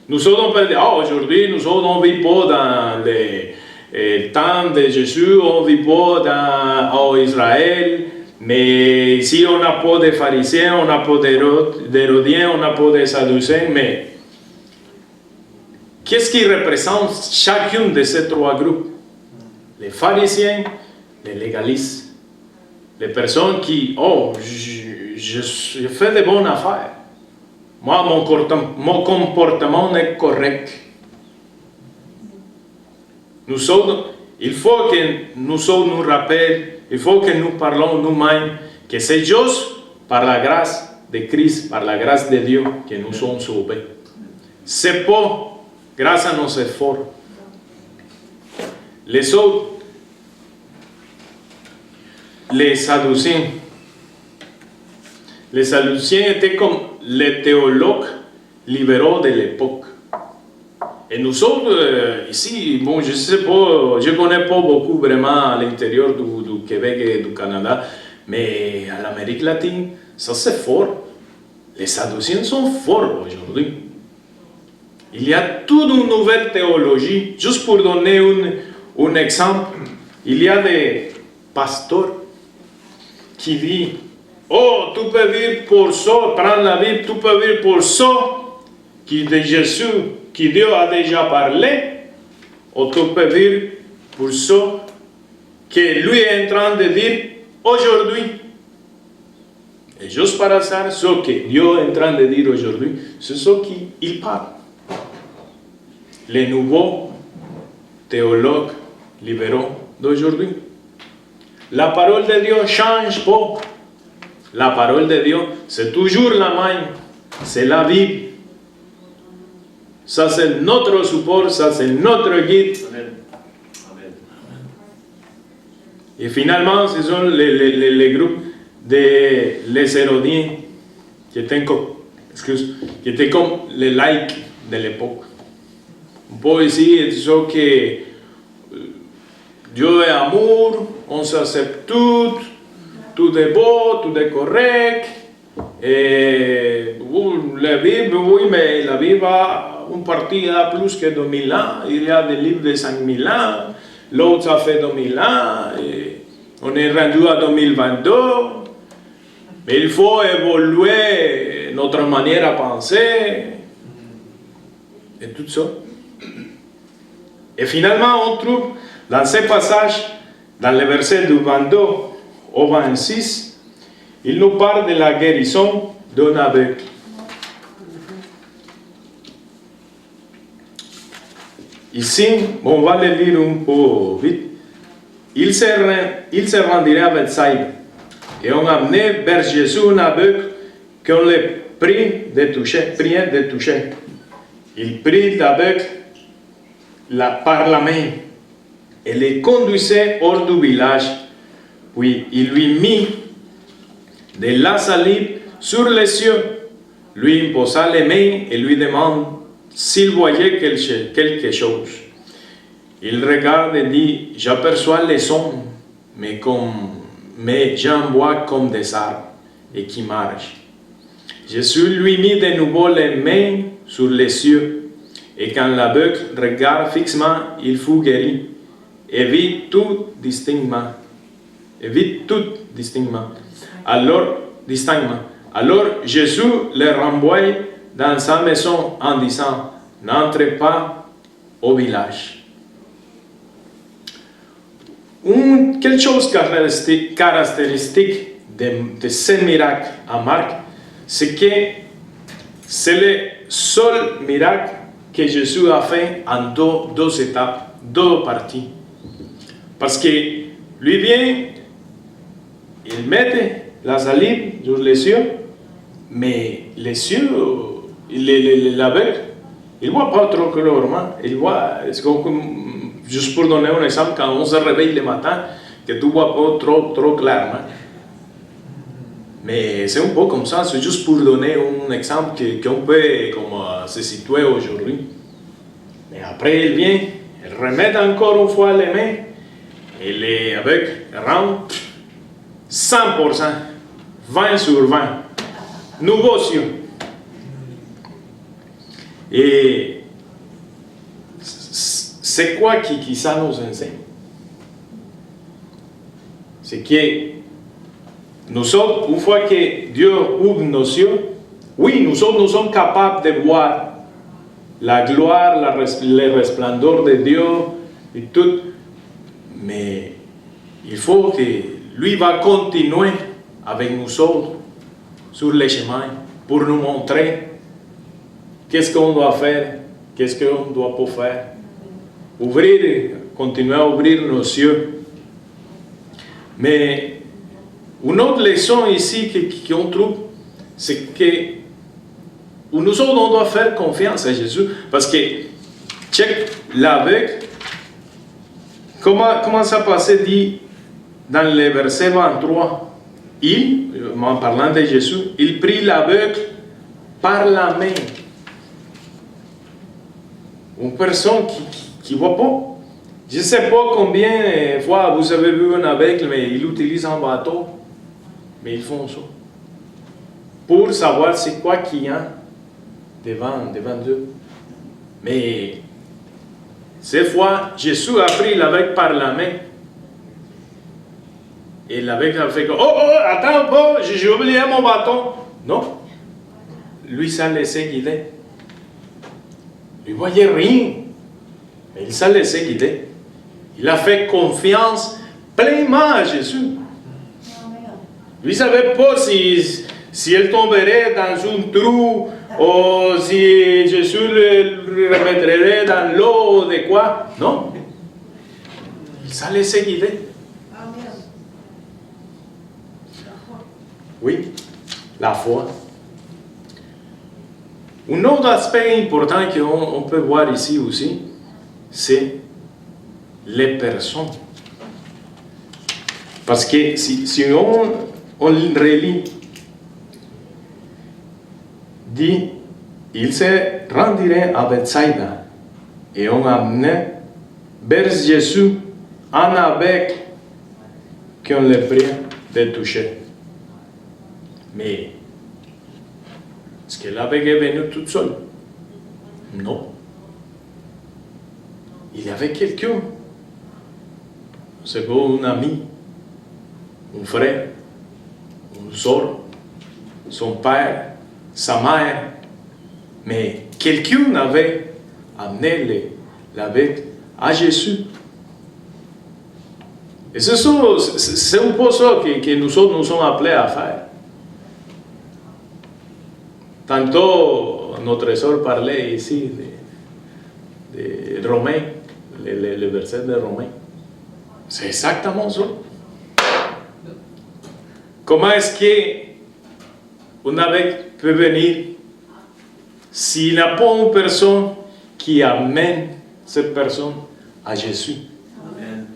Speaker 1: Nous autres, on peut dire, aujourd'hui, nous autres, on ne vit pas dans le temps de Jésus, on ne vit pas en Israël, mais ici, on n'a pas de pharisiens, on n'a pas d'hérodiens, on n'a pas de sadducéens, mais qu'est-ce qui représente chacun de ces 3 groupes? Les pharisiens, les légalistes. Les personnes qui, je fais de bonnes affaires. Moi, mon comportement est correct. Nous autres, il faut que nous autres nous rappelions, il faut que nous parlons nous-mêmes que c'est juste par la grâce de Christ, par la grâce de Dieu que nous sommes sauvés. C'est pas grâce à nos efforts. Les autres, les Sadducéens étaient comme les théologues libéraux de l'époque. Et nous autres, ici, bon, je sais pas, je connais pas beaucoup vraiment à l'intérieur du Québec et du Canada, mais à l'Amérique latine, ça c'est fort. Les Sadducéens sont forts aujourd'hui. Il y a toute une nouvelle théologie. Juste pour donner un exemple, il y a des pasteurs qui disent, tu peux vivre pour ça, prendre la Bible, tu peux vivre pour ça, qui de Jésus, qui Dieu a déjà parlé, ou tu peux vivre pour ça, que lui est en train de dire aujourd'hui. Et juste par hasard, ce que Dieu est en train de dire aujourd'hui, c'est ce qu'il parle. Les nouveaux théologues libéraux d'aujourd'hui. La parole de Dieu ne change pas. la parole de Dieu, c'est toujours la même. C'est la Bible. Ça, c'est notre support, ça, c'est notre guide.
Speaker 2: Amen. Amen.
Speaker 1: Et finalement, ce sont les groupes des les Hérodiens qui étaient comme les laïcs de l'époque. On peut ici dire que Dieu est amour, on s'accepte tout est beau, tout est correct. Et la Bible, oui, mais la Bible a une partie à plus que 2000 ans. Il y a des livres de 5000 ans, l'autre ça fait 2000 ans. Et on est rendu à 2022. Mais il faut évoluer notre manière à penser. Et tout ça. Et finalement, on trouve dans ces passages, dans les versets du 22 au 26, il nous parle de la guérison d'un aveugle. Ici, on va le lire un peu vite. Il se rendirait à Bethsaïda et on amenait vers Jésus un aveugle qu'on le priait de toucher. Il prit l'aveugle par la main et le conduisait hors du village. Puis il lui mit de la salive sur les yeux, lui imposa les mains et lui demanda s'il voyait quelque chose. Il regarde et dit, j'aperçois les hommes, mais j'en vois comme des arbres et qui marchent. Jésus lui mit de nouveau les mains sur les yeux, et quand l'aveugle regarda fixement, il fut guéri, et vit tout distinctement. Alors Jésus le renvoya dans sa maison en disant, n'entrez pas au village. Quelque chose caractéristique de ce miracle à Marc, c'est que c'est le seul miracle que Jésus a fait en deux étapes, deux parties. Parce que lui vient, il met la salive sur les yeux, mais les yeux, l'aveugle, il ne voit pas trop clairement. Il voit, juste pour donner un exemple, quand on se réveille le matin, que tu ne vois pas trop clairement. Mais c'est un peu comme ça, c'est juste pour donner un exemple qu'on peut se situer aujourd'hui. Mais après, il vient, il remet encore une fois les mains, et l'aveugle rentre 100%, 20 sur 20, nouveaux yeux. Et c'est quoi qui ça nous enseigne? C'est que nous autres, une fois que Dieu ouvre nos yeux, oui, nous sommes capables de voir la gloire, le resplendeur de Dieu et tout, mais il faut que lui va continuer avec nous autres sur les chemins pour nous montrer qu'est-ce qu'on doit faire, qu'est-ce qu'on ne doit pas faire. Continuer à ouvrir nos yeux. Mais une autre leçon ici qu'on trouve, c'est que nous autres, on doit faire confiance à Jésus. Parce que, check l'aveugle, comment ça passait dit dans le verset 23, en parlant de Jésus, il prit l'aveugle par la main. Une personne qui ne voit pas. Je ne sais pas combien de fois vous avez vu un aveugle, mais il utilise un bateau. Mais ils font ça. Pour savoir c'est quoi qu'il y a devant Dieu. Mais cette fois, Jésus a pris l'aveugle par la main. Et l'aveugle a fait que, attends, j'ai oublié mon bâton. Non. Lui, ça laissé guider. Il ne voyait rien. Mais il s'est laissé guider. Il a fait confiance pleinement à Jésus. Lui ne savait pas si elle tomberait dans un trou ou si Jésus le remettrait dans l'eau de quoi. Non. Il s'est laissé guider. Oui, la foi. Un autre aspect important qu'on peut voir ici aussi, c'est les personnes. Parce que si on relit, dit, il se rendirait à Bethsaïda et on amenait vers Jésus un aveugle qu'on le prie de toucher. Mais est-ce que l'aveugle est venu tout seul? Non. Il y avait quelqu'un. C'est un ami, un frère, une soeur, son père, sa mère. Mais quelqu'un avait amené l'aveugle à Jésus. Et c'est un peu ça que nous sommes appelés à faire. Tantôt, notre sœur parlait ici de Romains, le verset de Romains. C'est exactement ça. Comment est-ce qu'un aveugle peut venir s'il n'y a pas une personne qui amène cette personne à Jésus? Amen.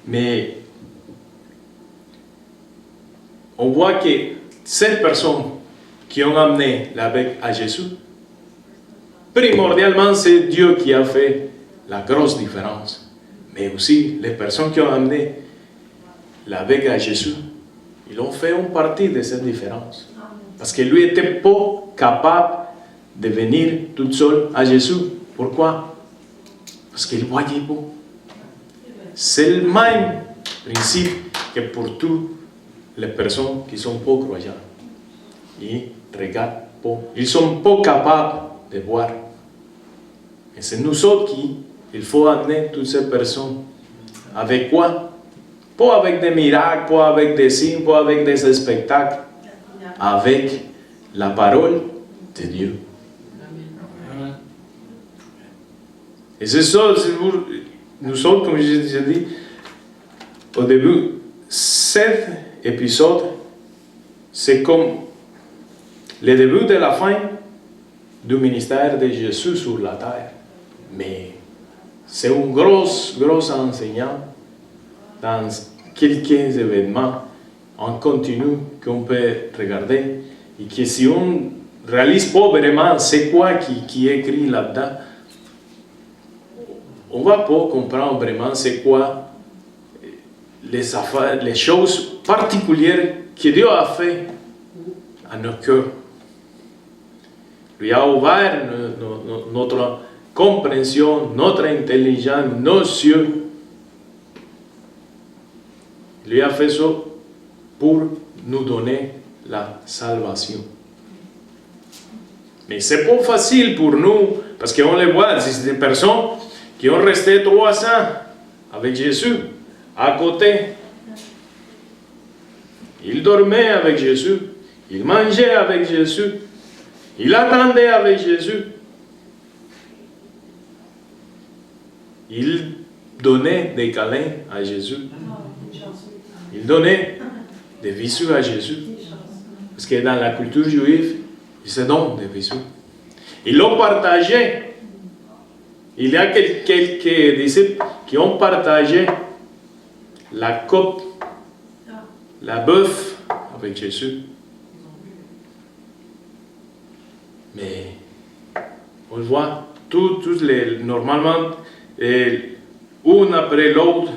Speaker 1: Mais on voit que ces personnes qui ont amené l'aveugle à Jésus, primordialement, c'est Dieu qui a fait la grosse différence. Mais aussi, les personnes qui ont amené l'aveugle à Jésus, ils ont fait une partie de cette différence. Parce que lui n'était pas capable de venir tout seul à Jésus. Pourquoi? Parce qu'il voyait pas. C'est le même principe que pour toutes les personnes qui ne sont pas croyantes. Ils ne regardent pas. Ils ne sont pas capables de voir. Et c'est nous autres il faut amener toutes ces personnes. Avec quoi? Pas avec des miracles, pas avec des signes, pas avec des spectacles. Avec la parole de Dieu. Et c'est ça, nous autres, comme je dis au début, cet épisode, c'est comme le début de la fin du ministère de Jésus sur la terre. Mais c'est un gros enseignant dans quelques événements en continu qu'on peut regarder et que si on ne réalise pas vraiment c'est quoi qui est écrit là-dedans, on ne va pas comprendre vraiment c'est quoi les affaires, les choses particulières que Dieu a fait à nos cœurs. Lui a ouvert notre compréhension, notre intelligence, nos yeux. Il lui a fait ça pour nous donner la salvation. Mais c'est pas facile pour nous, parce qu'on les voit, c'est des personnes qui ont resté 3 ans avec Jésus, à côté. Ils dormaient avec Jésus, ils mangeaient avec Jésus, ils attendaient avec Jésus. Ils donnaient des câlins à Jésus. Ils donnaient des bisous à Jésus. Parce que dans la culture juive, ils se donnent des bisous. Ils l'ont partagé. Il y a quelques disciples qui ont partagé la coupe, la bœuf avec Jésus. Mais on le voit, normalement, une après l'autre,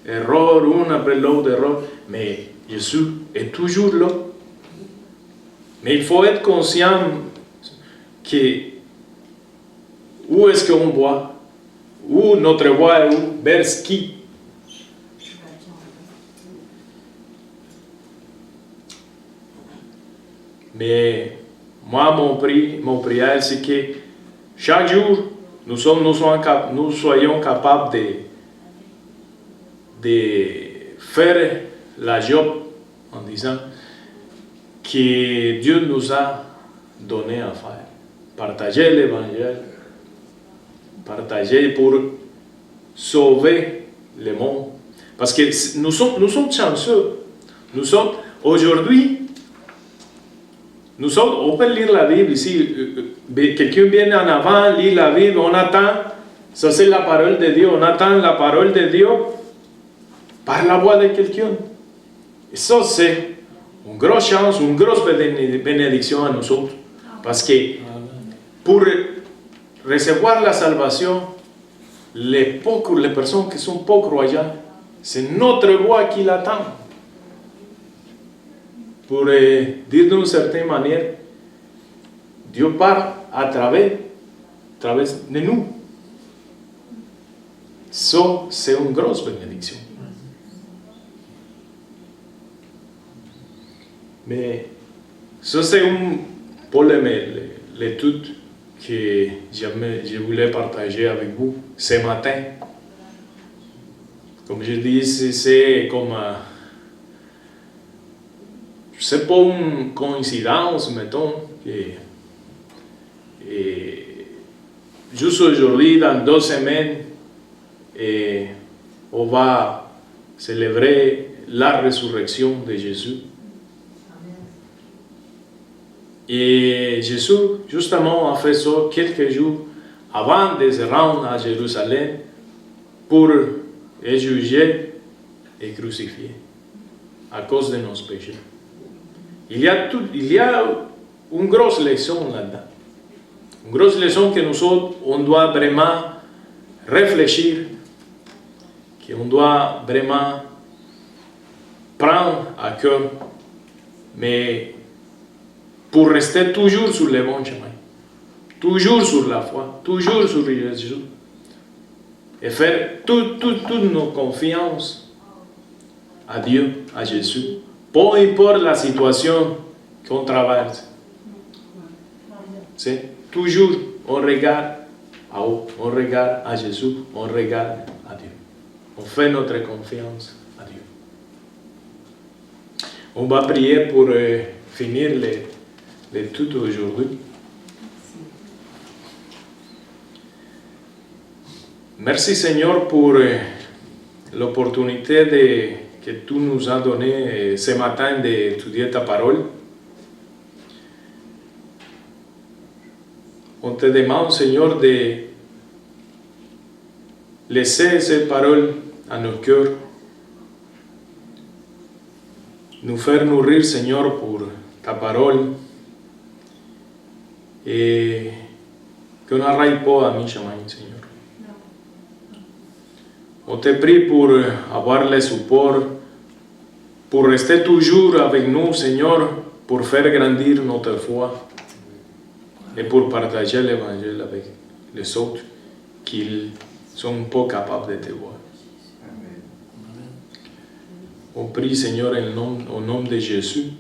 Speaker 1: erreur, une après l'autre, erreur. Mais Jésus est toujours là. Mais il faut être conscient que où est-ce qu'on voit, où notre voie est, vers qui. Mais moi, mon prière, c'est que chaque jour, nous soyons capables de faire la job en disant que Dieu nous a donné à faire. Partager l'évangile, partager pour sauver le monde, Parce que nous sommes chanceux. Nous sommes, aujourd'hui, on peut lire la Bible ici. Quelqu'un vient en avant, lit la Bible, on attend. Ça, c'est la parole de Dieu. On attend la parole de Dieu par la voix de quelqu'un. Et ça, c'est une grosse chance, une grosse bénédiction à nous autres. Parce que pour recevoir la salvation, les personnes qui sont pas croyantes, c'est notre voix qui l'attend. Pour dire d'une certaine manière, Dieu parle à travers de nous. Ça, c'est une grosse bénédiction. Mais ça, c'est pour l'étude que je voulais partager avec vous ce matin. Comme je dis, c'est comme... c'est pas une coïncidence, mettons, et juste aujourd'hui, dans 2 semaines, on va célébrer la résurrection de Jésus. Et Jésus, justement, a fait ça quelques jours avant de se rendre à Jérusalem pour être jugé et crucifié à cause de nos péchés. Il y a une grosse leçon là-dedans. Une grosse leçon que nous autres, on doit vraiment réfléchir, qu'on doit vraiment prendre à cœur, mais pour rester toujours sur le bon chemin, toujours sur la foi, toujours sur Jésus, et faire toute nos confiances à Dieu, à Jésus, peu importe la situation qu'on traverse. C'est toujours, on regarde à haut, on regarde à Jésus, on regarde à Dieu. On fait notre confiance à Dieu. On va prier pour finir l'étude aujourd'hui. Merci Seigneur pour l'opportunité que tu nous as donnée ce matin d'étudier ta parole. On te demande Seigneur de laisser ces paroles à nos cœurs, nous faire nourrir Seigneur pour ta parole et qu'on n'arrête pas à mi-chemin Seigneur. On te prie pour avoir le support, pour rester toujours avec nous, Seigneur, pour faire grandir notre foi et pour partager l'évangile avec les autres qui sont pas capables de te voir. On prie, Seigneur, au nom de Jésus.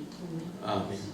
Speaker 1: Amen.